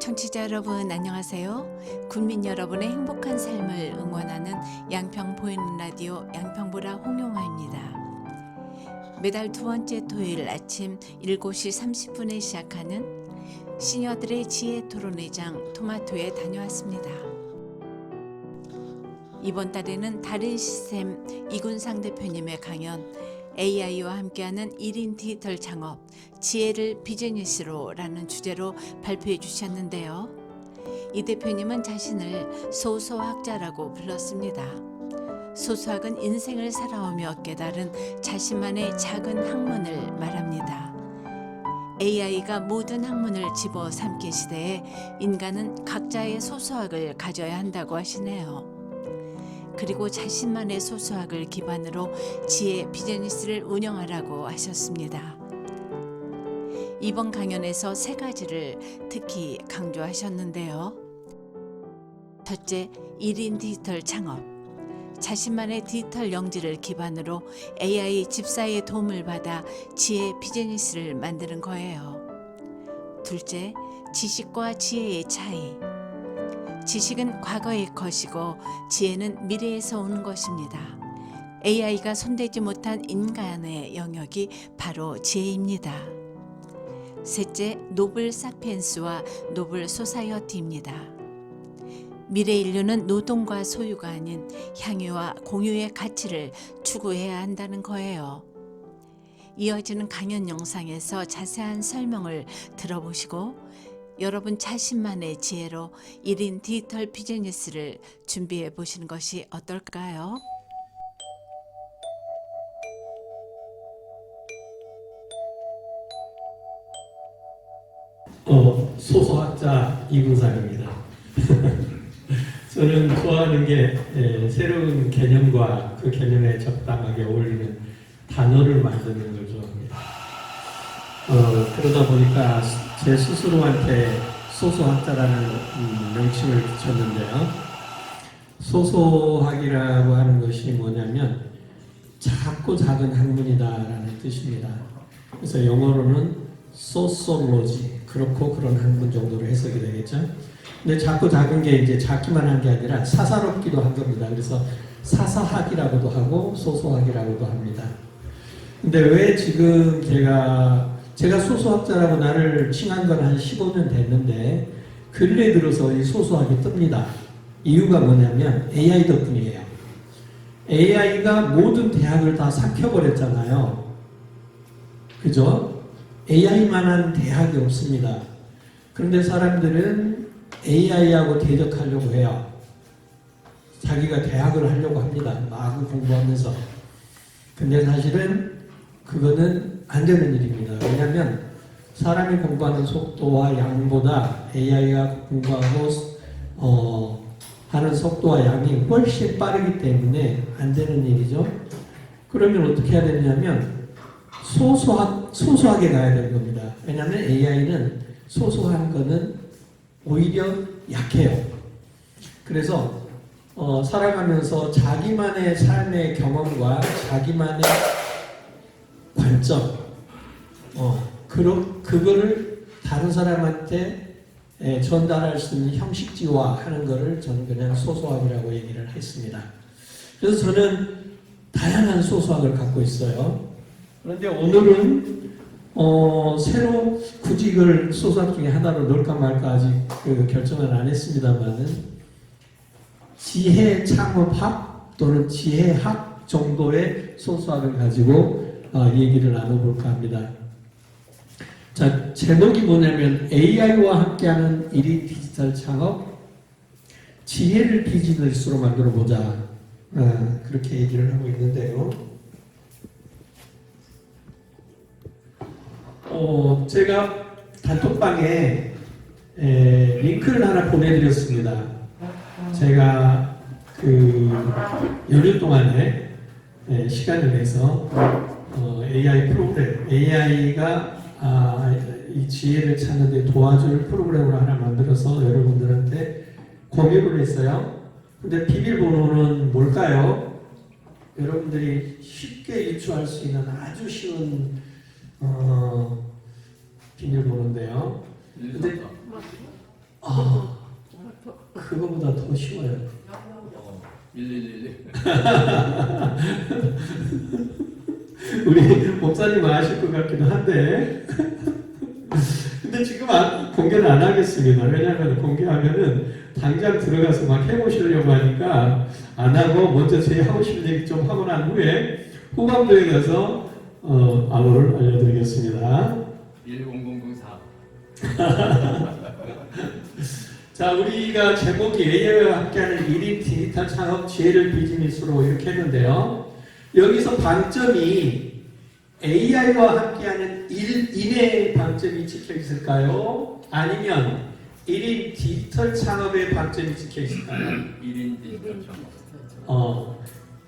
청취자 여러분 안녕하세요. 국민 여러분의 행복한 삶을 응원하는 양평 보이는 라디오 양평보라 홍용화입니다. 매달 두 번째 토요일 아침 7시 30분에 시작하는 시녀들의 지혜 토론회장 토마토에 다녀왔습니다. 이번 달에는 다른 시스템 이군상 대표님의 강연 AI와 함께하는 1인 디지털 창업, 지혜를 비즈니스로 라는 주제로 발표해 주셨는데요. 이 대표님은 자신을 소소학자라고 불렀습니다. 소소학은 인생을 살아오며 깨달은 자신만의 작은 학문을 말합니다. AI가 모든 학문을 집어삼킨 시대에 인간은 각자의 소소학을 가져야 한다고 하시네요. 그리고 자신만의 소소학을 기반으로 지혜 비즈니스를 운영하라고 하셨습니다. 이번 강연에서 세 가지를 특히 강조하셨는데요. 첫째, 1인 디지털 창업. 자신만의 디지털 영지를 기반으로 AI 집사의 도움을 받아 지혜 비즈니스를 만드는 거예요. 둘째, 지식과 지혜의 차이. 지식은 과거의 것이고 지혜는 미래에서 오는 것입니다. AI가 손대지 못한 인간의 영역이 바로 지혜입니다. 셋째, 노블 사피엔스와 노블 소사이어티입니다. 미래 인류는 노동과 소유가 아닌 향유와 공유의 가치를 추구해야 한다는 거예요. 이어지는 강연 영상에서 자세한 설명을 들어보시고 여러분 자신만의 지혜로 1인 디지털 비즈니스를 준비해 보시는 것이 어떨까요? 소소학자 이군상입니다. 저는 좋아하는 게 새로운 개념과 그 개념에 적당하게 어울리는 단어를 만드는 걸 좋아합니다. 그러다 보니까 제 스스로한테 소소학자라는 명칭을 붙였는데요. 소소학이라고 하는 것이 뭐냐면 작고 작은 학문이다라는 뜻입니다. 그래서 영어로는 소소로지, 그렇고 그런 학문 정도로 해석이 되겠죠. 근데 작고 작은 게 이제 작기만 한 게 아니라 사사롭기도 한 겁니다. 그래서 사사학이라고도 하고 소소학이라고도 합니다. 근데 왜 지금 제가 소소학자라고 나를 칭한 건 한 15년 됐는데 근래 들어서 이 소소학이 뜹니다. 이유가 뭐냐면 AI 덕분이에요. AI가 모든 대학을 다 삭혀버렸잖아요. 그죠? AI만한 대학이 없습니다. 그런데 사람들은 AI하고 대적하려고 해요. 자기가 대학을 하려고 합니다. 마구 공부하면서. 근데 사실은 그거는 안 되는 일입니다. 왜냐하면 사람이 공부하는 속도와 양보다 AI가 공부하고 하는 속도와 양이 훨씬 빠르기 때문에 안 되는 일이죠. 그러면 어떻게 해야 되냐면 소소하게 가야 되는 겁니다. 왜냐하면 AI는 소소한 거는 오히려 약해요. 그래서 살아가면서 자기만의 삶의 경험과 자기만의 관점, 그거를 다른 사람한테 전달할 수 있는 형식지화하는 것을 저는 그냥 소소학이라고 얘기를 했습니다. 그래서 저는 다양한 소소학을 갖고 있어요. 그런데 오늘은 새로 굳이 이걸 소소학 중에 하나로 넣을까 말까 아직 결정은 안 했습니다만은 지혜 창업학 또는 지혜학 정도의 소소학을 가지고 얘기를 나눠볼까 합니다. 자, 제목이 뭐냐면 AI와 함께하는 1인 디지털 창업, 지혜를 비즈니스로 만들어보자. 그렇게 얘기를 하고 있는데요. 제가 단톡방에 링크를 하나 보내드렸습니다. 제가 그 연휴 동안에 시간을 내서 AI 프로그램, AI가 이 지혜를 찾는 데 도와줄 프로그램을 하나 만들어서 여러분들한테 공유를 했어요. 근데 비밀번호는 뭘까요? 여러분들이 쉽게 유추할 수 있는 아주 쉬운 비밀번호인데요. 근데 아, 그거보다 더 쉬워요. 1111. 우리 목사님 아실 것 같기도 한데. 근데 지금 공개를 안 하겠습니다. 왜냐하면 공개하면은 당장 들어가서 막 해보시려고 하니까 안 하고 먼저 제 하고 싶은 얘기 좀 하고 난 후에 후반부에 가서 암호를 알려드리겠습니다. 10004. 자, 우리가 제목이 AI와 함께하는 1인 디지털 창업 지혜를 비즈니스로 이렇게 했는데요. 여기서 방점이 AI와 함께하는 1인의 방점이 찍혀 있을까요? 아니면 1인 디지털 창업의 방점이 찍혀 있을까요? 1인 디지털 창업.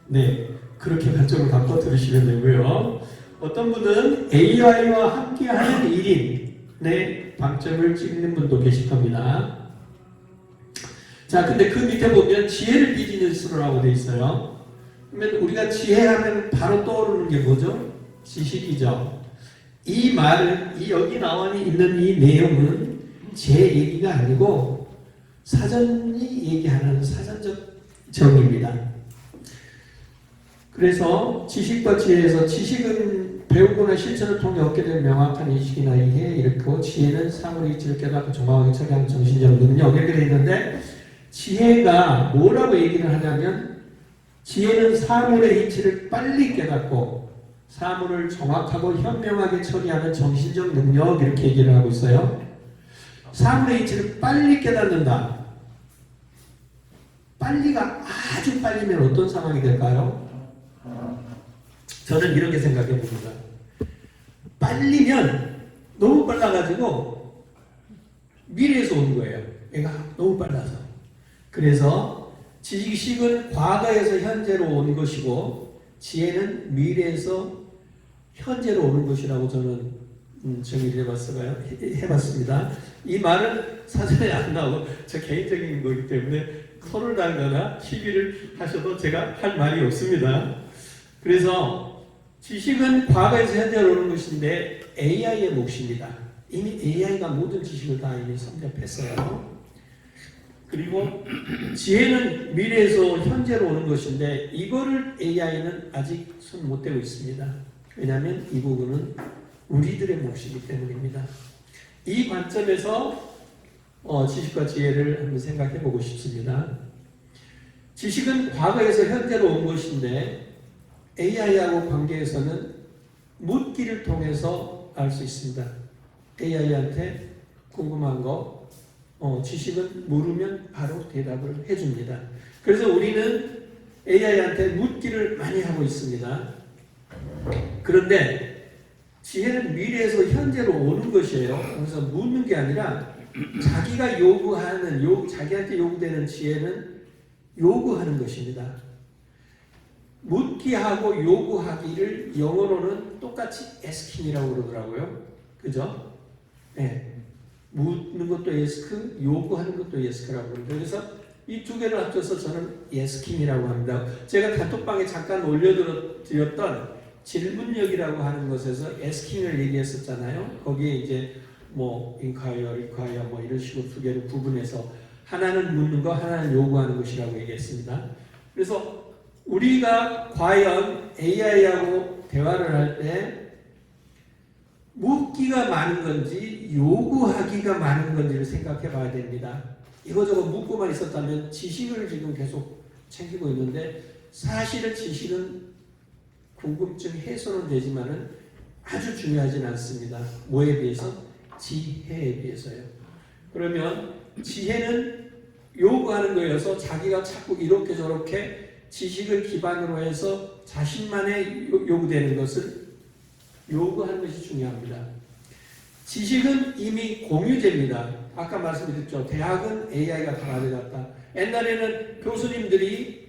네. 그렇게 관점을 갖고 들으시면 되고요. 어떤 분은 AI와 함께하는 1인의 방점을 찍는 분도 계실 겁니다. 자, 근데 그 밑에 보면 지혜를 비즈니스로라고 돼 있어요. 그러면 우리가 지혜하면 바로 떠오르는 게 뭐죠? 지식이죠. 이 말은 여기 나와 있는 이 내용은 제 얘기가 아니고 사전이 얘기하는 사전적 정의입니다. 그래서 지식과 지혜에서 지식은 배우거나 실천을 통해 얻게 된 명확한 인식이나 이해, 이렇고 지혜는 사물의 이치를 깨닫고 정확하게 처리하는 정신적 능력 이렇게 되어 있는데 지혜가 뭐라고 얘기를 하냐면 지혜는 사물의 이치를 빨리 깨닫고 사물을 정확하고 현명하게 처리하는 정신적 능력 이렇게 얘기를 하고 있어요. 사물의 이치를 빨리 깨닫는다. 빨리가 아주 빨리면 어떤 상황이 될까요? 저는 이렇게 생각해 봅니다. 빨리면 너무 빨라가지고 미래에서 오는 거예요. 얘가 너무 빨라서. 그래서 지식은 과거에서 현재로 온 것이고 지혜는 미래에서 현재로 오는 것이라고 저는 정의를 해봤습니다. 이 말은 사전에 안 나오고 저 개인적인 거기 때문에 토를 달거나 시비를 하셔도 제가 할 말이 없습니다. 그래서 지식은 과거에서 현재로 오는 것인데 AI의 몫입니다. 이미 AI가 모든 지식을 다 이미 섭렵했어요. 그리고 지혜는 미래에서 현재로 오는 것인데 이거를 AI는 아직 손 못 대고 있습니다. 왜냐하면 이 부분은 우리들의 몫이기 때문입니다. 이 관점에서 지식과 지혜를 한번 생각해 보고 싶습니다. 지식은 과거에서 현재로 온 것인데 AI하고 관계에서는 묻기를 통해서 알 수 있습니다. AI한테 궁금한 거 지식은 물으면 바로 대답을 해줍니다. 그래서 우리는 AI한테 묻기를 많이 하고 있습니다. 그런데 지혜는 미래에서 현재로 오는 것이에요. 그래서 묻는 게 아니라 자기가 요구하는 자기한테 요구되는 지혜는 요구하는 것입니다. 묻기하고 요구하기를 영어로는 똑같이 asking이라고 그러더라고요. 그죠? 네. 묻는 것도 ask, 요구하는 것도 ask라고 그러죠. 그래서 이 두 개를 합쳐서 저는 asking이라고 합니다. 제가 단톡방에 잠깐 올려드렸던 질문력이라고 하는 것에서 asking을 얘기했었잖아요. 거기에 이제 inquire 이런 식으로 두 개를 구분해서 하나는 묻는 거, 하나는 요구하는 것이라고 얘기했습니다. 그래서 우리가 과연 AI하고 대화를 할 때 묻기가 많은 건지 요구하기가 많은 건지를 생각해 봐야 됩니다. 이거저거 묻고만 있었다면 지식을 지금 계속 챙기고 있는데 사실은 지식은 궁금증 해소는 되지만은 아주 중요하진 않습니다. 뭐에 비해서? 지혜에 비해서요. 그러면 지혜는 요구하는 거여서 자기가 자꾸 이렇게 저렇게 지식을 기반으로 해서 자신만의 요구되는 것을 요구하는 것이 중요합니다. 지식은 이미 공유제입니다. 아까 말씀드렸죠. 대학은 AI가 다 가져갔다. 옛날에는 교수님들이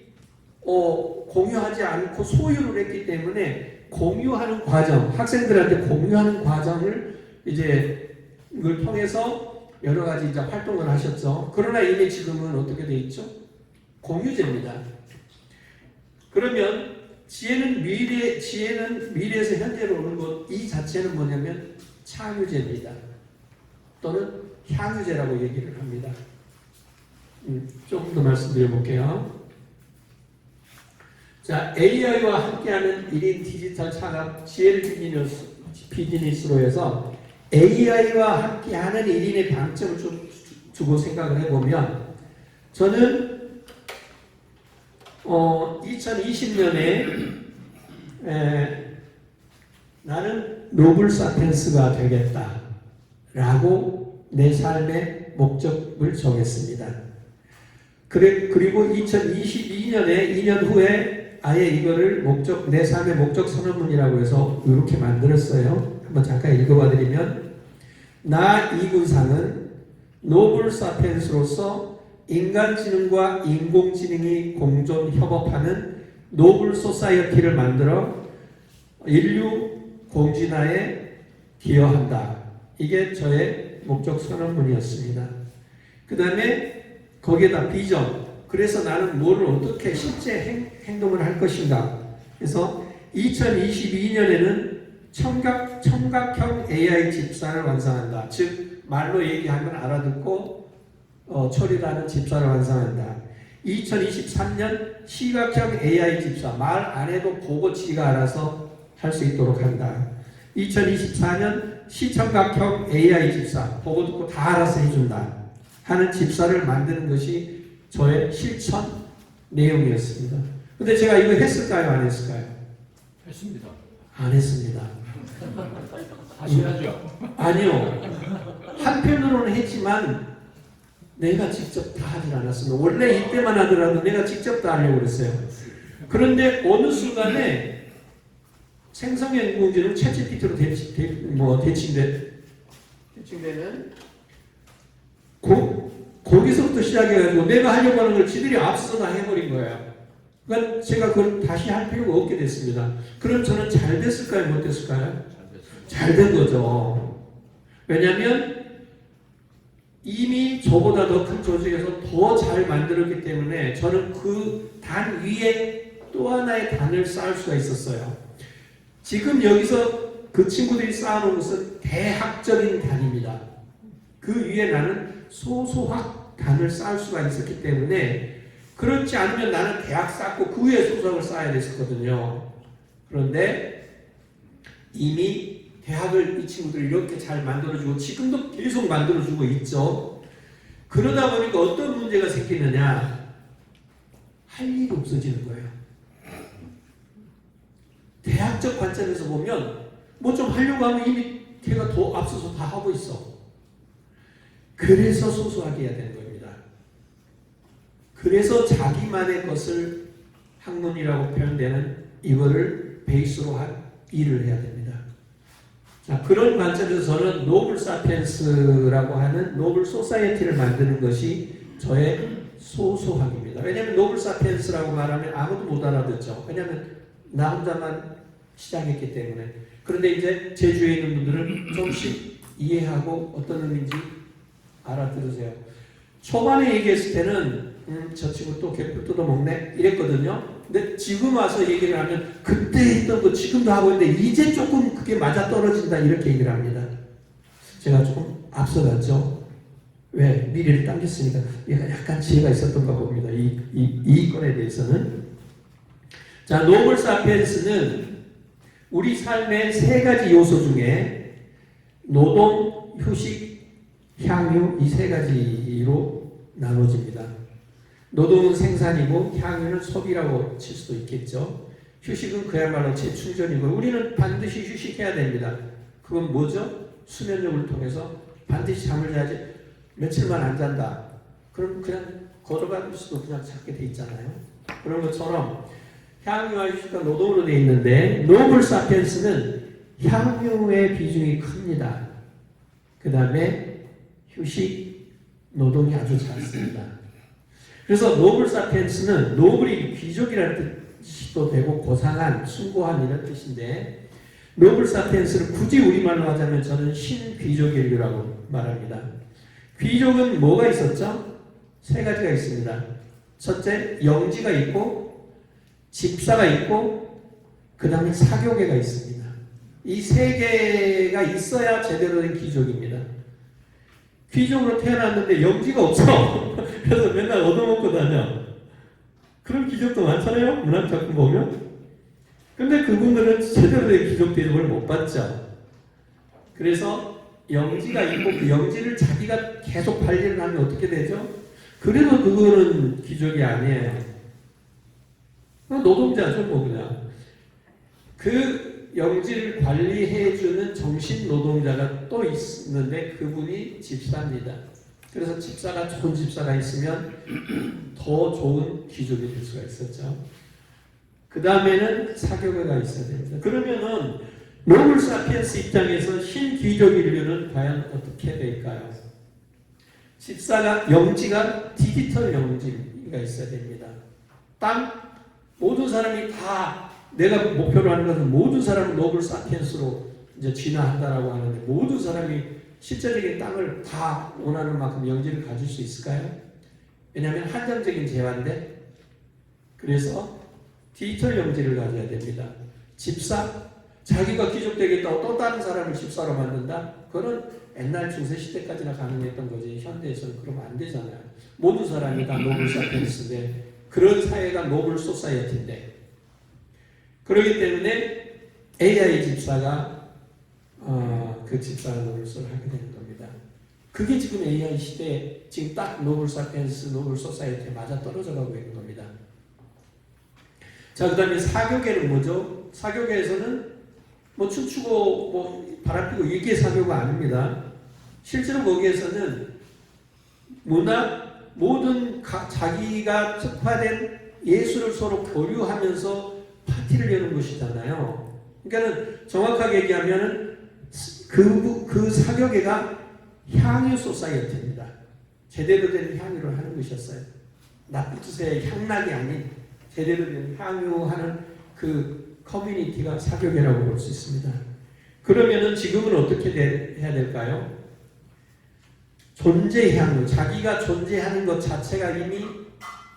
공유하지 않고 소유를 했기 때문에 공유하는 과정, 학생들한테 공유하는 과정을 이걸 통해서 여러 가지 활동을 하셨죠. 그러나 이미 지금은 어떻게 돼 있죠? 공유제입니다. 그러면 지혜는 미래에서 현재로 오는 것, 이 자체는 뭐냐면 창유제입니다. 또는 향유제라고 얘기를 합니다. 조금 더 말씀드려 볼게요. 자, AI와 함께하는 1인 디지털 창업 GL 비즈니스로 해서 AI와 함께하는 1인의 방점을 주고 생각을 해보면 저는 2020년에 나는 노블 사피엔스가 되겠다라고 내 삶의 목적을 정했습니다. 그리고 2022년에 2년 후에 아예 이거를 내 삶의 목적 선언문이라고 해서 이렇게 만들었어요. 한번 잠깐 읽어봐 드리면, 나 이군상은 노블 사피엔스로서 인간지능과 인공지능이 공존 협업하는 노블 소사이어티를 만들어 인류 공진화에 기여한다. 이게 저의 목적 선언문이었습니다. 그 다음에 거기에다 비전, 그래서 나는 뭐를 어떻게 실제 행동을 할 것인가. 그래서 2022년에는 청각형 AI 집사를 완성한다. 즉 말로 얘기하면 알아듣고 처리하는 집사를 완성한다. 2023년 시각형 AI 집사, 말 안 해도 보고 지가 알아서 할 수 있도록 한다. 2024년 시청각형 AI 집사, 보고 듣고 다 알아서 해준다 하는 집사를 만드는 것이 저의 실천 내용이었습니다. 근데 제가 이거 했을까요? 안 했을까요? 했습니다. 안 했습니다. 하셔야죠. 아니요. 한편으로는 했지만 내가 직접 다 하질 않았습니다. 원래 이때만 하더라도 내가 직접 다 하려고 그랬어요. 그런데 어느 순간에 생성형 인공지능 챗GPT로 대칭되는 거기서부터 시작해가지고 내가 하려고 하는 걸 지들이 앞서서 다 해버린 거예요. 그러니까 제가 그걸 다시 할 필요가 없게 됐습니다. 그럼 저는 잘 됐을까요? 못 됐을까요? 잘 된 거죠. 왜냐하면 이미 저보다 더 큰 조직에서 더 잘 만들었기 때문에 저는 그 단 위에 또 하나의 단을 쌓을 수가 있었어요. 지금 여기서 그 친구들이 쌓아놓은 것은 대학적인 단입니다. 그 위에 나는 소소학 단을 쌓을 수가 있었기 때문에, 그렇지 않으면 나는 대학 쌓고 그 위에 소소학을 쌓아야 됐었거든요. 그런데 이미 대학을 이 친구들이 이렇게 잘 만들어주고 지금도 계속 만들어주고 있죠. 그러다 보니까 어떤 문제가 생기느냐, 할 일이 없어지는 거예요. 대학적 관점에서 보면 뭐 좀 하려고 하면 이미 걔가 더 앞서서 다 하고 있어. 그래서 소소하게 해야 되는 겁니다. 그래서 자기만의 것을 학문이라고 표현되는 이거를 베이스로 한 일을 해야 됩니다. 자, 그런 관점에서 저는 노블 사피엔스라고 하는 노블 소사이어티를 만드는 것이 저의 소소학입니다. 왜냐하면 노블 사피엔스라고 말하면 아무도 못 알아듣죠. 왜냐하면 나 혼자만 시작했기 때문에. 그런데 이제 제 주위에 있는 분들은 조금씩 이해하고 어떤 의미인지 알아들으세요. 초반에 얘기했을 때는 저 친구 또 개뿔 뜯어먹네 이랬거든요. 근데 지금 와서 얘기를 하면 그때 했던 거 지금도 하고 있는데 이제 조금 그게 맞아떨어진다 이렇게 얘기를 합니다. 제가 조금 앞서갔죠. 왜? 미래를 당겼으니까 얘가 약간 지혜가 있었던가 봅니다. 이 건에 대해서는. 자, 노블 사피엔스는 우리 삶의 세 가지 요소 중에 노동, 휴식, 향유 이 세 가지로 나눠집니다. 노동은 생산이고 향유는 소비라고 칠 수도 있겠죠. 휴식은 그야말로 재충전이고 우리는 반드시 휴식해야 됩니다. 그건 뭐죠? 수면력을 통해서 반드시 잠을 자야지. 며칠만 안 잔다. 그럼 그냥 걸어가는 수도 그냥 찾게 돼 있잖아요. 그런 것처럼 향유와 휴식과 노동으로 되어 있는데 노블 사피엔스는 향유의 비중이 큽니다. 그 다음에 휴식, 노동이 아주 작습니다. 그래서 노블 사피엔스는 노블이 귀족이라는 뜻도 되고 고상한, 숭고한 이런 뜻인데 노블 사피엔스를 굳이 우리말로 하자면 저는 신귀족 인류라고 말합니다. 귀족은 뭐가 있었죠? 세 가지가 있습니다. 첫째, 영지가 있고 집사가 있고 그 다음에 사교계가 있습니다. 이 세 개가 있어야 제대로 된 귀족입니다. 귀족으로 태어났는데 영지가 없어. 그래서 맨날 얻어먹고 다녀. 그런 귀족도 많잖아요. 문학작품 보면. 근데 그분들은 제대로 된 귀족 대접을 못 받죠. 그래서 영지가 있고 그 영지를 자기가 계속 관리를 하면 어떻게 되죠? 그래도 그거는 귀족이 아니에요. 노동자죠, 뭐 그냥. 그 영지를 관리해주는 정신 노동자가 또 있는데 그분이 집사입니다. 그래서 집사가 좋은 집사가 있으면 더 좋은 귀족이 될 수가 있었죠. 그 다음에는 사교계가 있어야 됩니다. 그러면은 노블 사피엔스 입장에서 신귀족 인류는 과연 어떻게 될까요? 집사가 영지가 디지털 영지가 있어야 됩니다. 모든 사람이 다 내가 목표로 하는 것은 모든 사람을 노블 사피엔스로 이제 진화한다라고 하는데 모든 사람이 실제적인 땅을 다 원하는 만큼 영지를 가질 수 있을까요? 왜냐하면 한정적인 재화인데 그래서 디지털 영지를 가져야 됩니다. 집사, 자기가 귀족 되겠다고 또 다른 사람을 집사로 만든다? 그거는 옛날 중세시대까지나 가능했던 거지 현대에서는 그러면 안 되잖아요. 모든 사람이 다 노블 사피엔스인데 그런 사회가 노블 소사이어티인데 그렇기 때문에 AI 집사가 그 집사 노릇을 하게 되는 겁니다. 그게 지금 AI 시대에 지금 딱 노블 사피엔스, 노블 소사이어티에 맞아 떨어져 가고 있는 겁니다. 자, 그 다음에 사교계는 뭐죠? 사교계에서는 뭐 춤추고 뭐 바람피고 이게 사교가 아닙니다. 실제로 거기에서는 문학, 모든 자기가 특화된 예술을 서로 교류하면서 파티를 여는 것이잖아요. 그러니까는 정확하게 얘기하면은 그 사교계가 향유 소사이어티입니다. 제대로 된 향유를 하는 것이었어요. 나쁜 뜻의 향락이 아닌 제대로 된 향유하는 그 커뮤니티가 사교계라고 볼 수 있습니다. 그러면은 지금은 어떻게 해야 될까요? 존재 향유, 자기가 존재하는 것 자체가 이미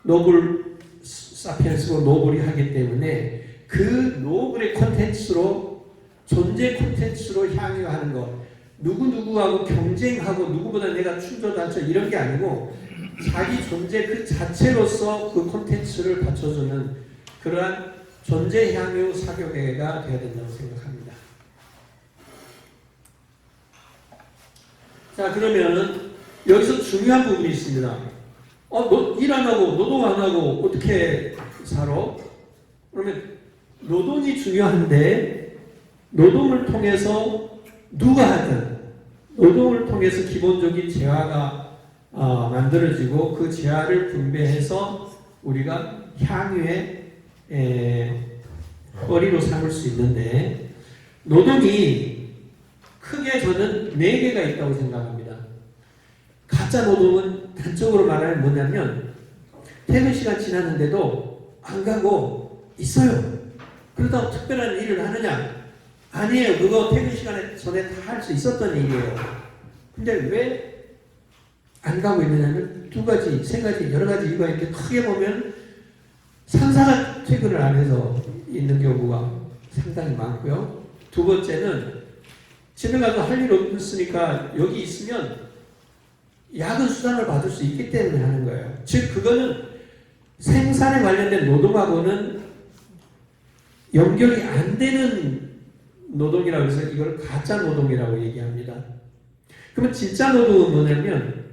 노블 사피엔스고 노블이 하기 때문에 그 노블의 콘텐츠로 존재 콘텐츠로 향유하는 것 누구누구하고 경쟁하고 누구보다 내가 충조단처 이런 게 아니고 자기 존재 그 자체로서 그 콘텐츠를 받쳐주는 그러한 존재 향유 사교계가 되어야 된다고 생각합니다. 자, 그러면은 여기서 중요한 부분이 있습니다. 일 안 하고 노동 안 하고 어떻게 살아? 그러면 노동이 중요한데 노동을 통해서 누가 하든 노동을 통해서 기본적인 재화가 만들어지고 그 재화를 분배해서 우리가 향유의 거리로 삼을 수 있는데 노동이 크게 저는 4개가 있다고 생각합니다. 가짜 노동은 단적으로 말하면 뭐냐면 퇴근 시간 지났는데도 안 가고 있어요. 그러다가 특별한 일을 하느냐? 아니에요. 그거 퇴근 시간에 전에 다 할 수 있었던 일이에요. 근데 왜 안 가고 있느냐면 2가지, 3가지, 여러 가지 이유가 있는데 크게 보면 상사가 퇴근을 안 해서 있는 경우가 상당히 많고요. 2번째는 집에 가서 할 일 없으니까 여기 있으면 야근 수당을 받을 수 있기 때문에 하는 거예요. 즉 그거는 생산에 관련된 노동하고는 연결이 안 되는 노동이라고 해서 이걸 가짜 노동이라고 얘기합니다. 그러면 진짜 노동은 뭐냐면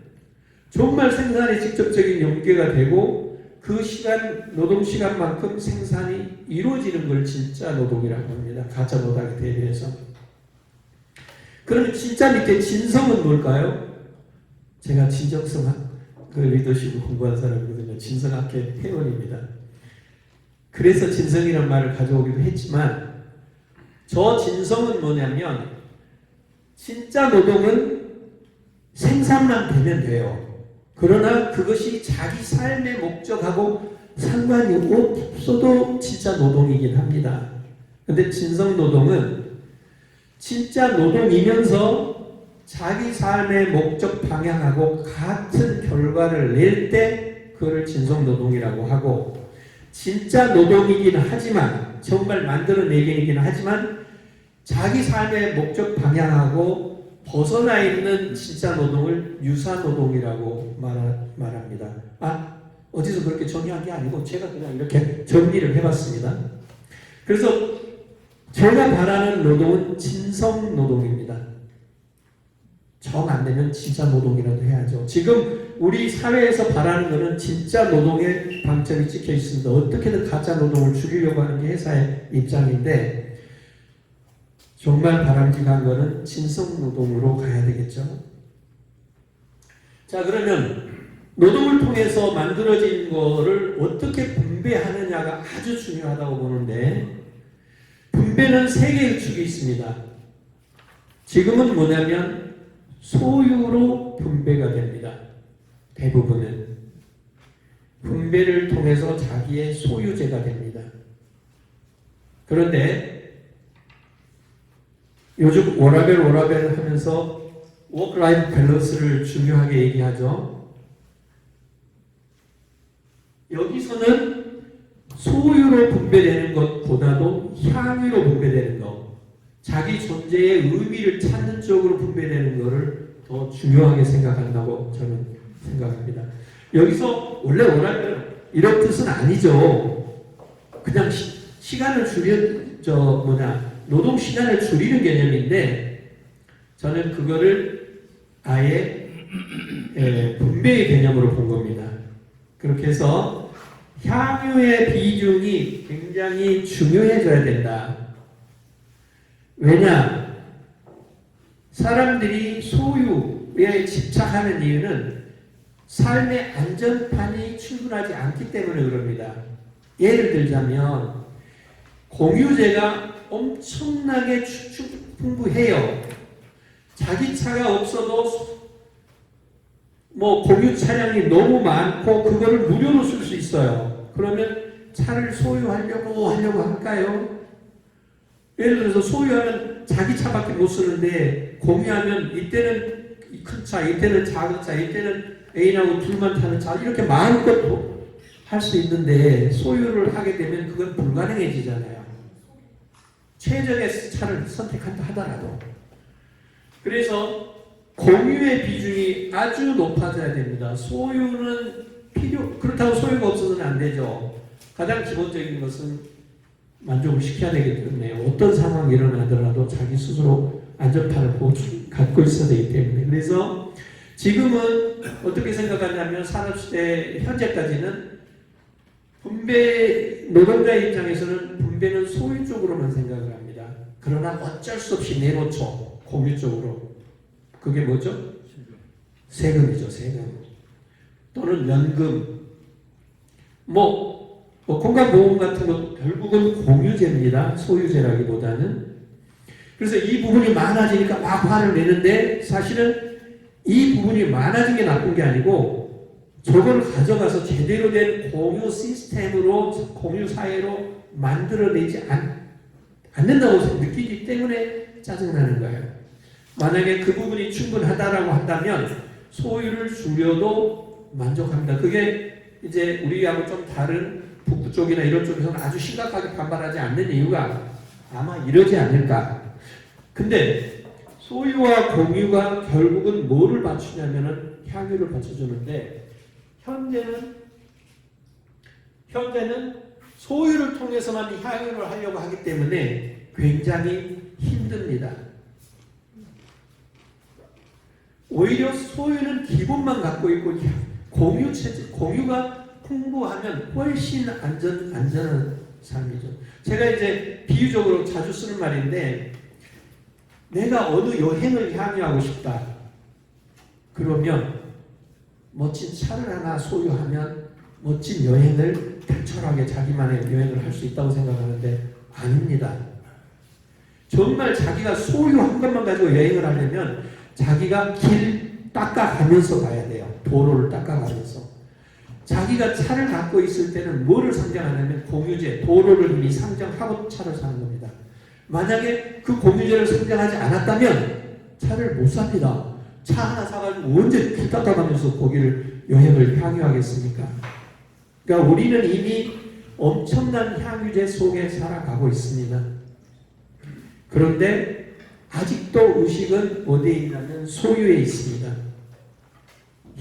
정말 생산에 직접적인 연계가 되고 그 시간, 노동 시간만큼 생산이 이루어지는 걸 진짜 노동이라고 합니다. 가짜 노동에 대비해서. 그러면 진짜 밑에 진성은 뭘까요? 제가 진정성학 그 리더십을 공부한 사람이거든요. 진성학회 회원입니다. 그래서 진성이라는 말을 가져오기도 했지만 저 진성은 뭐냐면 진짜 노동은 생산만 되면 돼요. 그러나 그것이 자기 삶의 목적하고 상관이 없어도 진짜 노동이긴 합니다. 근데 진성 노동은 진짜 노동이면서 자기 삶의 목적 방향하고 같은 결과를 낼 때 그걸 진성 노동이라고 하고 진짜 노동이긴 하지만 정말 만들어내기이긴 하지만 자기 삶의 목적 방향하고 벗어나 있는 진짜 노동을 유사 노동이라고 말합니다. 어디서 그렇게 정의한 게 아니고 제가 그냥 이렇게 정리를 해봤습니다. 그래서 제가 바라는 노동은 진성 노동입니다. 정 안 되면 진짜 노동이라도 해야죠. 지금 우리 사회에서 바라는 것은 진짜 노동의 방점이 찍혀 있습니다. 어떻게든 가짜 노동을 줄이려고 하는 게 회사의 입장인데 정말 바람직한 것은 진성 노동으로 가야 되겠죠. 자, 그러면 노동을 통해서 만들어진 거를 어떻게 분배하느냐가 아주 중요하다고 보는데 분배는 세 개의 축이 있습니다. 지금은 뭐냐면 소유로 분배가 됩니다. 대부분은 분배를 통해서 자기의 소유제가 됩니다. 그런데 요즘 워라벨 하면서 워크라이프 밸런스를 중요하게 얘기하죠. 여기서는 소유로 분배되는 것보다도 향유로 분배되는 것, 자기 존재의 의미를 찾는 쪽으로 분배되는 것을 더 중요하게 생각한다고 저는 생각합니다. 여기서 원래 워라벨은 이런 뜻은 아니죠. 그냥 시간을 노동 시간을 줄이는 개념인데 저는 그거를 아예 분배의 개념으로 본 겁니다. 그렇게 해서 향유의 비중이 굉장히 중요해져야 된다. 왜냐? 사람들이 소유에 집착하는 이유는 삶의 안전판이 충분하지 않기 때문에 그럽니다. 예를 들자면 공유재가 엄청나게 풍부해요. 자기 차가 없어도 공유 차량이 너무 많고 그거를 무료로 쓸 수 있어요. 그러면 차를 소유하려고 할까요? 예를 들어서 소유하면 자기 차밖에 못 쓰는데 공유하면 이때는 큰 차, 이때는 작은 차, 이때는 애인하고 둘만 타는 차 이렇게 마음껏 할 수 있는데 소유를 하게 되면 그건 불가능해지잖아요. 최적의 차를 선택한다 하더라도. 그래서 공유의 비중이 아주 높아져야 됩니다. 소유는 그렇다고 소유가 없어서는 안 되죠. 가장 기본적인 것은 만족을 시켜야 되기 때문에 어떤 상황이 일어나더라도 자기 스스로 안전판을 갖고 있어야 되기 때문에. 그래서 지금은 어떻게 생각하냐면 산업시대 현재까지는 노동자의 입장에서는 분배는 소유 쪽으로만 생각을 합니다. 그러나 어쩔 수 없이 내놓죠. 공유 쪽으로. 그게 뭐죠? 세금이죠. 세금. 또는 연금. 건강보험 같은 것도 결국은 공유제입니다. 소유제라기보다는. 그래서 이 부분이 많아지니까 막 화를 내는데 사실은 이 부분이 많아진 게 나쁜 게 아니고 저걸 가져가서 제대로 된 공유 시스템으로 공유 사회로 만들어내지 않는다고 느끼기 때문에 짜증나는 거예요. 만약에 그 부분이 충분하다라고 한다면 소유를 줄여도 만족합니다. 그게 이제 우리하고 좀 다른 북부 쪽이나 이런 쪽에서는 아주 심각하게 반발하지 않는 이유가 아마 이러지 않을까. 근데 소유와 공유가 결국은 뭐를 맞추냐면은 향유를 받쳐주는데 현재는 소유를 통해서만 향유를 하려고 하기 때문에 굉장히 힘듭니다. 오히려 소유는 기본만 갖고 있고 공유가 풍부하면 훨씬 안전한 삶이죠. 제가 이제 비유적으로 자주 쓰는 말인데 내가 어느 여행을 향유하고 싶다. 그러면 멋진 차를 하나 소유하면 멋진 여행을 단촐하게 자기만의 여행을 할 수 있다고 생각하는데 아닙니다. 정말 자기가 소유한 것만 가지고 여행을 하려면 자기가 길 닦아가면서 가야 돼요. 도로를 닦아가면서. 자기가 차를 갖고 있을 때는 뭐를 상정하냐면 공유제, 도로를 이미 상정하고 차를 사는 겁니다. 만약에 그 공유제를 상정하지 않았다면 차를 못 삽니다. 차 하나 사가지고 언제 길 닦아가면서 거기를 여행을 향유하겠습니까? 그러니까 우리는 이미 엄청난 향유제 속에 살아가고 있습니다. 그런데 아직도 의식은 어디에 있냐면 소유에 있습니다.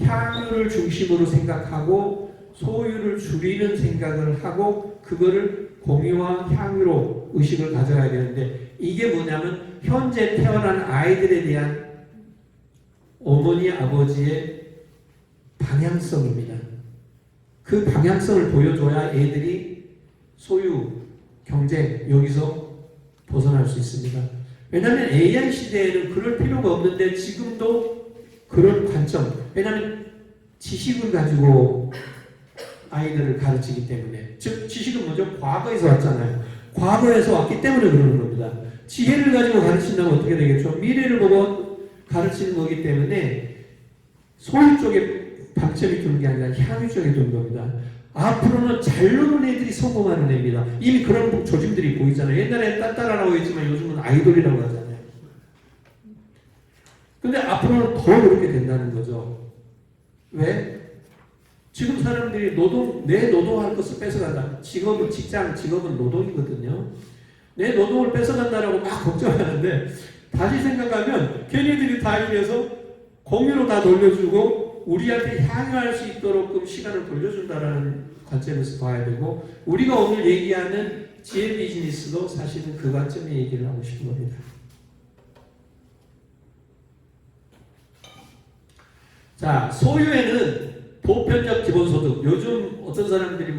향유를 중심으로 생각하고 소유를 줄이는 생각을 하고 그거를 공유와 향유로 의식을 가져가야 되는데 이게 뭐냐면 현재 태어난 아이들에 대한 어머니 아버지의 방향성입니다. 그 방향성을 보여줘야 애들이 소유, 경쟁 여기서 벗어날 수 있습니다. 왜냐하면 AI 시대에는 그럴 필요가 없는데 지금도 그런 관점, 왜냐하면 지식을 가지고 아이들을 가르치기 때문에, 즉 지식은 뭐죠? 과거에서 왔잖아요. 과거에서 왔기 때문에 그러는 겁니다. 지혜를 가지고 가르친다면 어떻게 되겠죠? 미래를 보고 가르치는 거기 때문에 소유 쪽에 방점이 두는 게 아니라 향유 쪽에 두는 겁니다. 앞으로는 잘 노는 애들이 성공하는 애입니다. 이미 그런 조짐들이 보이잖아요. 옛날에 딴따라라고 했지만 요즘은 아이돌이라고 하잖아요. 근데 앞으로는 더 그렇게 된다는 거죠. 왜? 지금 사람들이 내 노동할 것을 뺏어간다. 직업은 노동이거든요. 내 노동을 뺏어간다라고 막 걱정하는데 다시 생각하면 걔네들이 다 이래서 공유로 다 돌려주고 우리한테 향유할 수 있도록 시간을 돌려준다라는 관점에서 봐야 되고 우리가 오늘 얘기하는 지혜 비즈니스도 사실은 그 관점의 얘기를 하고 싶은 겁니다. 자, 소유에는 보편적 기본소득, 요즘 어떤 사람들이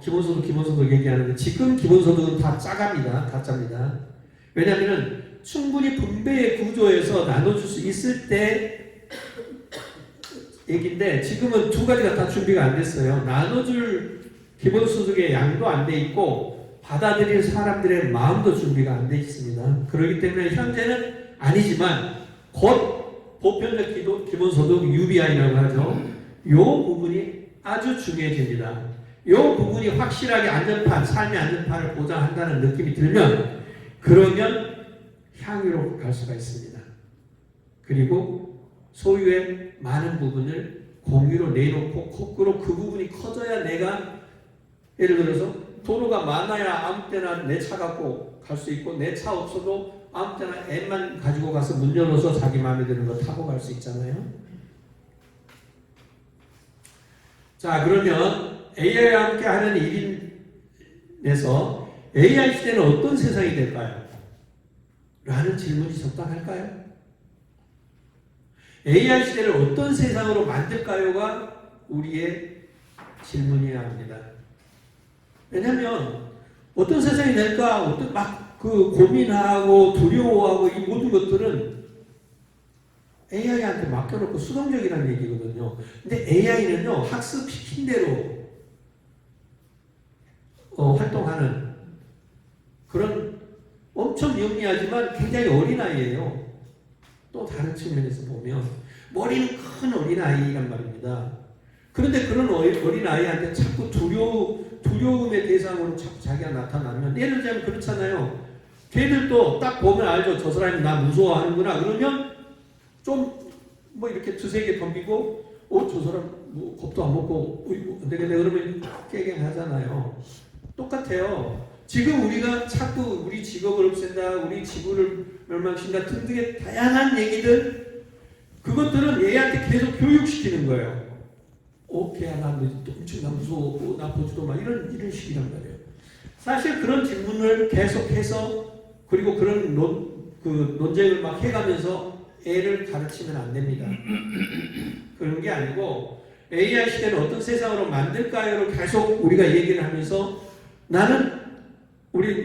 기본소득 얘기하는데 지금 기본소득은 다 짜갑니다. 가짜입니다. 왜냐하면 충분히 분배의 구조에서 나눠줄 수 있을 때 얘기인데 지금은 두 가지가 다 준비가 안 됐어요. 나눠줄 기본소득의 양도 안 돼 있고 받아들일 사람들의 마음도 준비가 안 돼 있습니다. 그렇기 때문에 현재는 아니지만 곧 보편적 기본소득 UBI라고 하죠. 요 부분이 아주 중요해집니다. 요 부분이 확실하게 삶의 안전판을 보장한다는 느낌이 들면 그러면 향유로 갈 수가 있습니다. 그리고 소유의 많은 부분을 공유로 내놓고 거꾸로 그 부분이 커져야 내가 예를 들어서 도로가 많아야 아무 때나 내 차 갖고 갈 수 있고 내 차 없어도 아무 때나 앱만 가지고 가서 문 열어서 자기 마음에 드는 거 타고 갈 수 있잖아요. 자, 그러면 AI와 함께 하는 1인에서 AI 시대는 어떤 세상이 될까요? 라는 질문이 적당할까요? AI 시대를 어떤 세상으로 만들까요가 우리의 질문이어야 합니다. 왜냐하면 어떤 세상이 될까 고민하고 두려워하고 이 모든 것들은 AI한테 맡겨놓고 수동적이라는 얘기거든요. 근데 AI는요, 학습 시킨 대로 활동하는 그런 엄청 영리하지만 굉장히 어린아이예요. 또 다른 측면에서 보면 머리는 큰 어린아이란 말입니다. 그런데 그런 어린아이한테 자꾸 두려움의 대상으로 자꾸 자기가 나타나면 예를 들자면 그렇잖아요. 걔들도 딱 보면 알죠. 저 사람이 나 무서워하는구나. 그러면 좀 이렇게 두세 개 덤비고 저 사람 겁도 안 먹고 안 되겠네 그러면 깨갱하잖아요. 똑같아요. 지금 우리가 자꾸 우리 직업을 없앤다, 우리 지구를 멸망시킨다 등등의 다양한 얘기들 그것들은 얘한테 계속 교육시키는 거예요. 걔야 나 엄청 무서워 나 보지도 마 이런 식이란 말이에요. 사실 그런 질문을 계속해서 그리고 그런 논쟁을 막 해가면서 애를 가르치면 안 됩니다. 그런 게 아니고 AI 시대는 어떤 세상으로 만들까요를 계속 우리가 얘기를 하면서 나는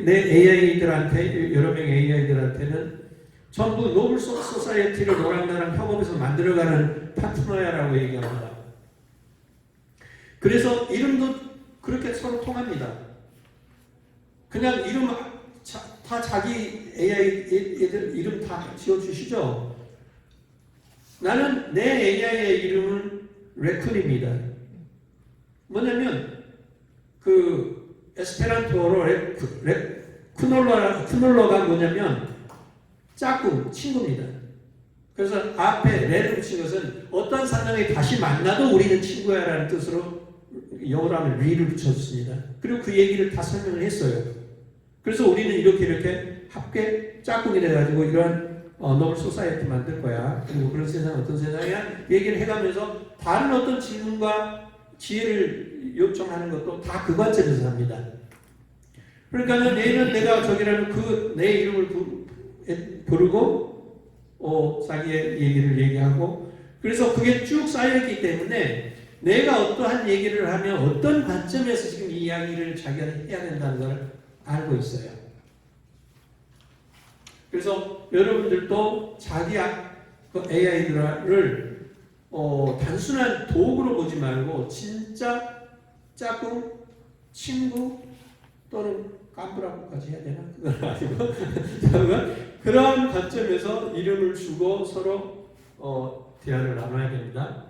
내 AI들한테 여러 명의 AI들한테는 전부 노블 소사이어티를 너랑 나랑 협업해서 만들어가는 파트너야라고 얘기합니다. 그래서 이름도 그렇게 서로 통합니다. 그냥 이름 다 자기 AI 애들 이름 다 지어주시죠. 나는 내 AI의 이름은 레쿤입니다. 뭐냐면 에스페란토로 쿠놀러가 뭐냐면 짝꿍, 친구입니다. 그래서 앞에 레를 붙인 것은 어떤 사람이 다시 만나도 우리는 친구야라는 뜻으로 영어로 하면 리를 붙였습니다. 그리고 그 얘기를 다 설명을 했어요. 그래서 우리는 이렇게 합계 짝꿍이 돼가지고 이러한 노블 소사이어티 만들 거야. 그리고 그런 세상은 어떤 세상이야? 얘기를 해가면서 다른 어떤 질문과 지혜를 요청하는 것도 다 그 관점에서 합니다. 그러니까는 얘는 내가 저기라는 그 내 이름을 부르고 자기의 얘기를 얘기하고 그래서 그게 쭉 쌓여있기 때문에 내가 어떠한 얘기를 하면 어떤 관점에서 지금 이 이야기를 자기가 해야 된다는 걸 알고 있어요. 그래서 여러분들도 자기 그 AI를 단순한 도구로 보지 말고 진짜 짝꿍, 친구 또는 깐부라고까지 해야 되나? 그건 아니고 그런 관점에서 이름을 주고 서로 대화를 나눠야 됩니다.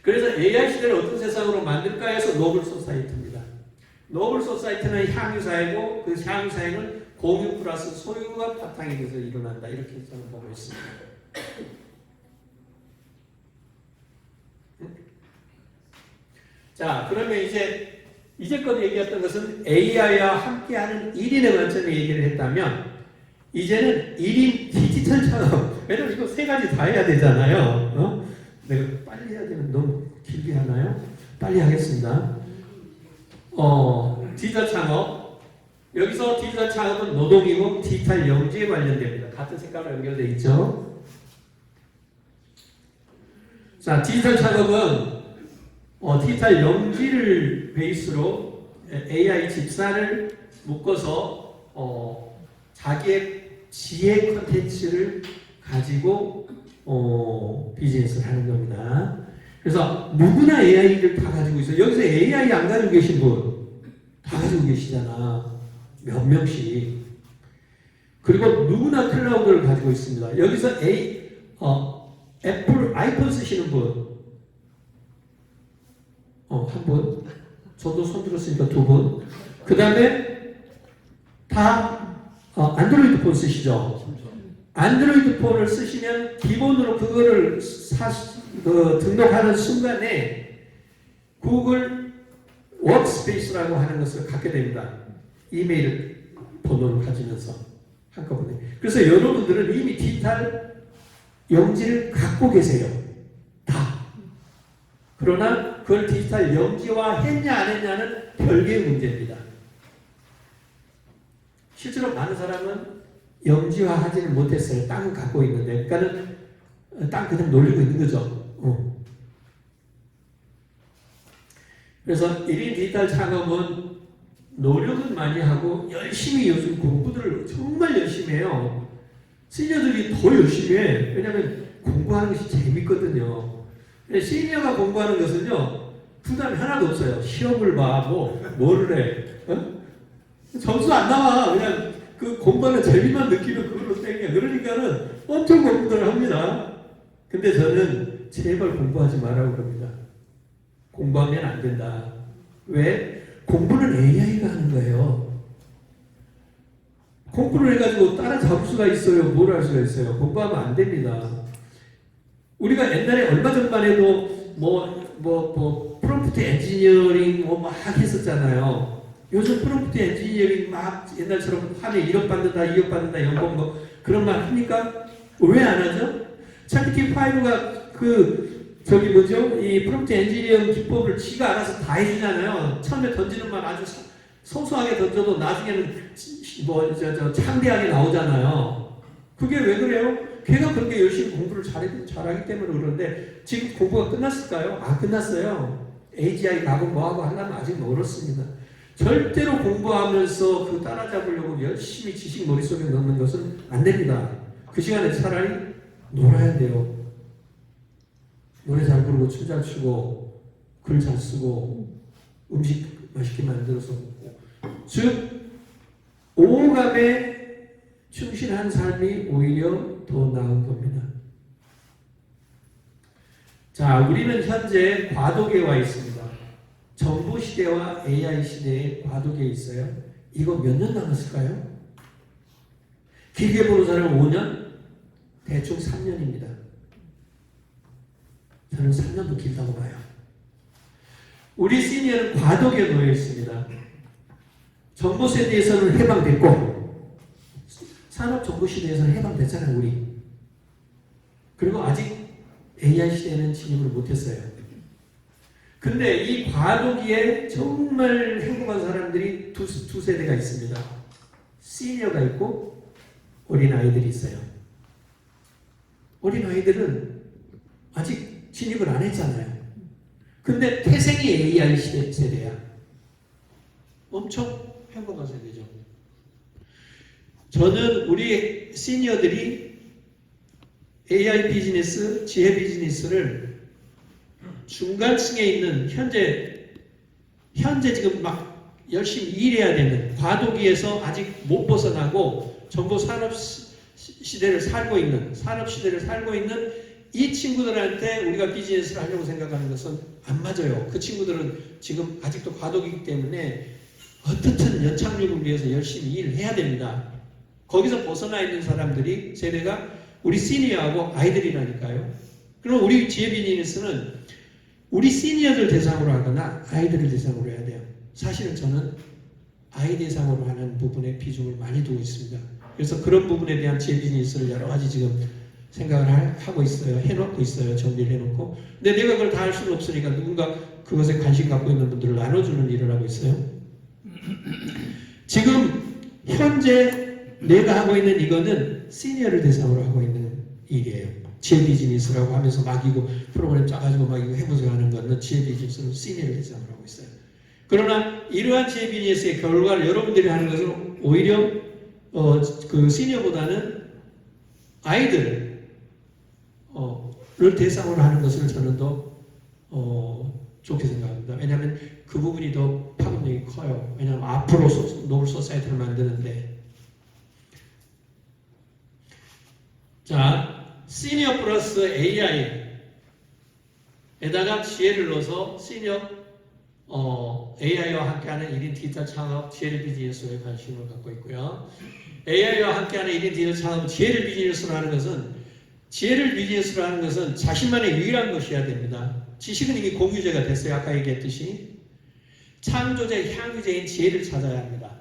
그래서 AI 시대를 어떤 세상으로 만들까 해서 노블 소사이티입니다. 노블 소사이티는 향유사회고 그 향유사회는 공유 플러스 소유가 바탕이 돼서 일어난다. 이렇게 저는 보고 있습니다. 자, 그러면 이제껏 얘기했던 것은 AI와 함께하는 1인의 관점에 얘기를 했다면 이제는 1인 디지털 창업. 왜냐면 이거 세 가지 다 해야 되잖아요. 내가 빨리 해야 되면 너무 길게 하나요? 빨리 하겠습니다. 디지털 창업. 여기서 디지털 창업은 노동이고 디지털 영지에 관련됩니다. 같은 색깔로 연결되어 있죠. 자, 디지털 창업은 디지털 영지를 베이스로 AI 집사를 묶어서 자기의 지혜 컨텐츠를 가지고 비즈니스를 하는 겁니다. 그래서 누구나 AI를 다 가지고 있어요. 여기서 AI 안 가지고 계신 분 다 가지고 계시잖아. 몇 명씩. 그리고 누구나 클라우드를 가지고 있습니다. 여기서 애플 아이폰 쓰시는 분 한 분, 저도 손 들었으니까 두 분. 그 다음에 다 안드로이드 폰 쓰시죠? 안드로이드 폰을 쓰시면 기본으로 그거를 등록하는 순간에 구글 워크스페이스라고 하는 것을 갖게 됩니다. 이메일 번호를 가지면서 한꺼번에. 그래서 여러분들은 이미 디지털 영지를 갖고 계세요. 다. 그러나 그걸 디지털 영지화 했냐 안 했냐는 별개의 문제입니다. 실제로 많은 사람은 영지화 하지는 못했어요. 땅을 갖고 있는데. 그러니까는 땅 그냥 놀리고 있는 거죠. 그래서 1인 디지털 창업은 노력은 많이 하고 열심히 요즘 공부들을 정말 열심히 해요. 시니어들이 더 열심히 해. 왜냐하면 공부하는 것이 재밌거든요. 시니어가 공부하는 것은요, 부담이 하나도 없어요. 시험을 봐, 뭐를 해. 점수 안 나와. 그냥 그 공부하는 재미만 느끼면 그걸로 땡겨. 그러니까는 엄청 공부를 합니다. 근데 저는 제발 공부하지 말라고 그럽니다. 공부하면 안 된다. 왜? 공부는 AI가 하는 거예요. 공부를 해가지고 따라잡을 수가 있어요? 뭘 할 수가 있어요? 공부하면 안 됩니다. 우리가 옛날에 얼마 전만 해도 프롬프트 엔지니어링 막 했었잖아요. 요즘 프롬프트 엔지니어링 막 옛날처럼 하면 1억 받는다, 2억 받는다, 연봉 그런 말 합니까? 왜 안 하죠? 챗GPT-5가 이 프롬프트 엔지니어링 기법을 지가 알아서 다 해주잖아요. 처음에 던지는 말 아주 소소하게 던져도 나중에는 창대하게 나오잖아요. 그게 왜 그래요? 걔가 그렇게 열심히 공부를 잘하기 때문에 그런데 지금 공부가 끝났을까요? 안 끝났어요. AGI 가고 뭐하고 하려면 아직 멀었습니다. 절대로 공부하면서 그 따라잡으려고 열심히 지식 머릿속에 넣는 것은 안 됩니다. 그 시간에 차라리 놀아야 돼요. 노래 잘 부르고 춤 잘 추고 글 잘 쓰고 음식 맛있게 만들어서 먹고 즉 오감에 충실한 삶이 오히려 더 나은 겁니다. 자, 우리는 현재 과도기에 와 있습니다. 정보 시대와 AI 시대에 과도기에 있어요. 이거 몇 년 남았을까요? 길게 보는 사람은 5년? 대충 3년입니다. 저는 3년도 길다고 봐요. 우리 시니어는 과도기에 놓여 있습니다. 정보 세대에서는 해방됐고 산업정보 시대에서는 해방됐잖아요, 우리. 그리고 아직 AI 시대에는 진입을 못했어요. 근데 이 과도기에 정말 행복한 사람들이 두 세대가 있습니다. 시니어가 있고 어린아이들이 있어요. 어린아이들은 아직 진입을 안 했잖아요. 근데 태생이 AI 세대야. 엄청 행복한 세대죠. 저는 우리 시니어들이 AI 비즈니스, 지혜 비즈니스를 중간층에 있는 현재 지금 막 열심히 일해야 되는 과도기에서 아직 못 벗어나고 정보 산업 시대를 살고 있는 이 친구들한테 우리가 비즈니스를 하려고 생각하는 것은 안 맞아요. 그 친구들은 지금 아직도 과도기이기 때문에 어떻든 연착륙을 위해서 열심히 일을 해야 됩니다. 거기서 벗어나 있는 사람들이 세대가 우리 시니어하고 아이들이라니까요. 그럼 우리 지혜 비즈니스는 우리 시니어들 대상으로 하거나 아이들을 대상으로 해야 돼요. 사실은 저는 아이 대상으로 하는 부분에 비중을 많이 두고 있습니다. 그래서 그런 부분에 대한 지혜 비즈니스를 여러 가지 지금 생각을 하고 있어요. 해놓고 있어요. 정비를 해놓고. 근데 내가 그걸 다 할 수는 없으니까 누군가 그것에 관심 갖고 있는 분들을 나눠주는 일을 하고 있어요. 지금 현재 내가 하고 있는 이거는 시니어를 대상으로 하고 있는 일이에요. 지혜 비즈니스라고 하면서 막이고 프로그램 짜가지고 막이고 해보자 하는 거는 지혜 비즈니스는 시니어를 대상으로 하고 있어요. 그러나 이러한 지혜 비즈니스의 결과를 여러분들이 하는 것은 오히려 그 시니어보다는 아이들을 대상으로 하는 것을 저는 더 좋게 생각합니다. 왜냐하면 그 부분이 더 파급력이 커요. 왜냐하면 앞으로 노블 소사이티를 만드는데 자, 시니어 플러스 AI에다가 지혜를 넣어서 시니어 AI와 함께하는 1인 디지털 창업 지혜를 비즈니스에 관심을 갖고 있고요. AI와 함께하는 1인 디지털 창업 지혜를 비즈니스로 하는 것은 자신만의 유일한 것이어야 됩니다. 지식은 이미 공유제가 됐어요. 아까 얘기했듯이 창조제, 향유제인 지혜를 찾아야 합니다.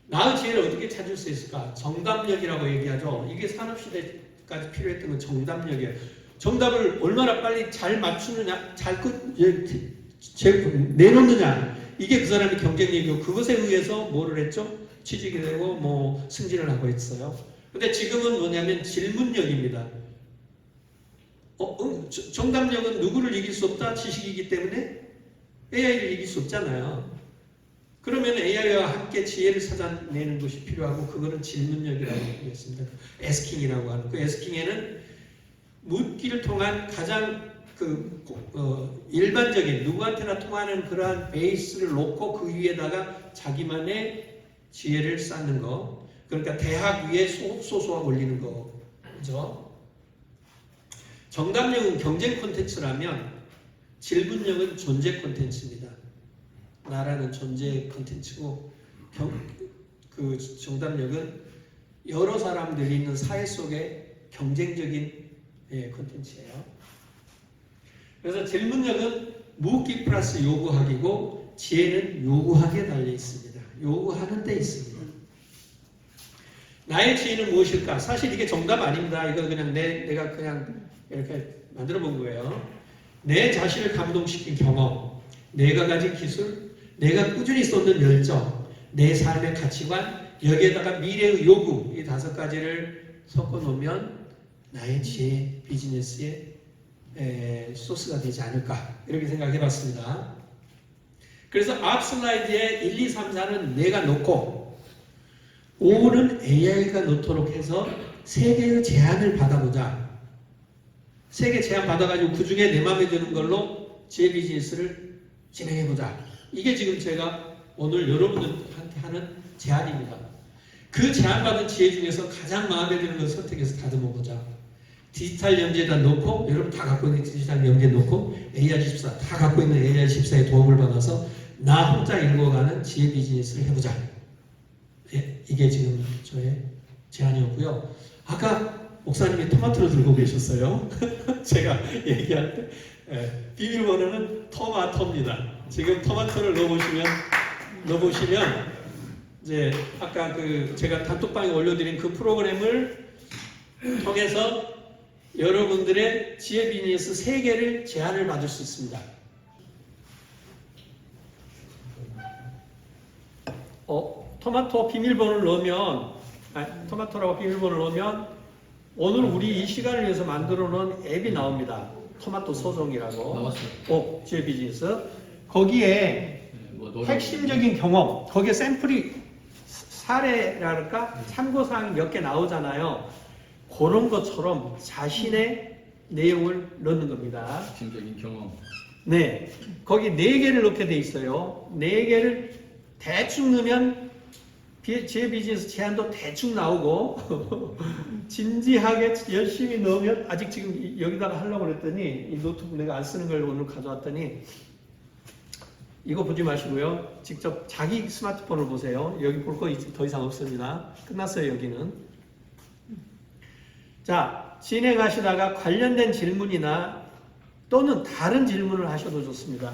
나의 지혜를 어떻게 찾을 수 있을까? 정답력이라고 얘기하죠. 이게 산업시대까지 필요했던 건 정답력이에요. 정답을 얼마나 빨리 잘 맞추느냐, 내놓느냐, 이게 그 사람의 경쟁력이고 그것에 의해서 뭐를 했죠? 취직이 되고 뭐 승진을 하고 있어요. 근데 지금은 뭐냐면 질문력입니다. 정답력은 누구를 이길 수 없다? 지식이기 때문에 AI를 이길 수 없잖아요. 그러면 AI와 함께 지혜를 찾아내는 것이 필요하고 그거는 질문력이라고 얘기했습니다. 에스킹이라고 하는 그 에스킹에는 묻기를 통한 가장 일반적인 누구한테나 통하는 그러한 베이스를 놓고 그 위에다가 자기만의 지혜를 쌓는 거. 그러니까 대학 위에 소소하 올리는 거죠. 정답력은 경쟁 콘텐츠라면 질문력은 존재 콘텐츠입니다. 나라는 존재 콘텐츠고 그 정답력은 여러 사람들이 있는 사회 속의 경쟁적인 콘텐츠예요. 그래서 질문력은 묻기 플러스 요구하기고 지혜는 요구하기에 달려 있습니다. 요구하는 데 있습니다. 나의 지혜는 무엇일까? 사실 이게 정답 아닙니다. 이거 그냥 내가 그냥 이렇게 만들어 본 거예요. 내 자신을 감동시킨 경험, 내가 가진 기술, 내가 꾸준히 쏟는 열정, 내 삶의 가치관, 여기에다가 미래의 요구, 이 5가지를 섞어 놓으면 나의 지혜 비즈니스의 소스가 되지 않을까 이렇게 생각해 봤습니다. 그래서 앞 슬라이드에 1, 2, 3, 4는 내가 놓고 5는 AI가 놓도록 해서 3개의 제안을 받아보자. 3개 제안 받아가지고 그 중에 내 마음에 드는 걸로 지혜 비즈니스를 진행해보자. 이게 지금 제가 오늘 여러분들한테 하는 제안입니다. 그 제안받은 지혜 중에서 가장 마음에 드는 걸 선택해서 다듬어보자. 디지털 연재에다 놓고 여러분 다 갖고 있는 디지털 연재 놓고 AI14 다 갖고 있는 AI14의 도움을 받아서 나 혼자 읽어가는 지혜 비즈니스를 해보자. 이게 지금 저의 제안이었고요. 아까 목사님이 토마토를 들고 계셨어요. 제가 얘기할 때 비밀번호는 토마토입니다. 지금 토마토를 넣어보시면 이제 아까 그 제가 단톡방에 올려드린 그 프로그램을 통해서 여러분들의 지혜 비즈니스 3개를 제안을 받을 수 있습니다. 토마토 비밀번호를 넣으면, 토마토라고 비밀번호를 넣으면 오늘 우리 이 시간을 위해서 만들어 놓은 앱이 나옵니다. 토마토 소송이라고. 나왔어요. 지혜 비즈니스. 거기에 핵심적인 경험, 거기에 샘플이 사례랄까 참고사항이 몇 개 나오잖아요. 그런 것처럼 자신의 내용을 넣는 겁니다. 핵심적인 경험. 네, 거기 4개를 넣게 돼 있어요. 4개를 대충 넣으면 제 비즈니스 제안도 대충 나오고 진지하게 열심히 넣으면 아직 지금 여기다가 하려고 그랬더니 이 노트북 내가 안 쓰는 걸 오늘 가져왔더니 이거 보지 마시고요. 직접 자기 스마트폰을 보세요. 여기 볼 거 더 이상 없습니다. 끝났어요, 여기는. 자, 진행하시다가 관련된 질문이나 또는 다른 질문을 하셔도 좋습니다.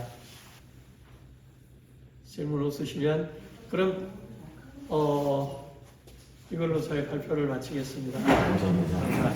질문 없으시면 그럼 이걸로 저희 발표를 마치겠습니다. 감사합니다.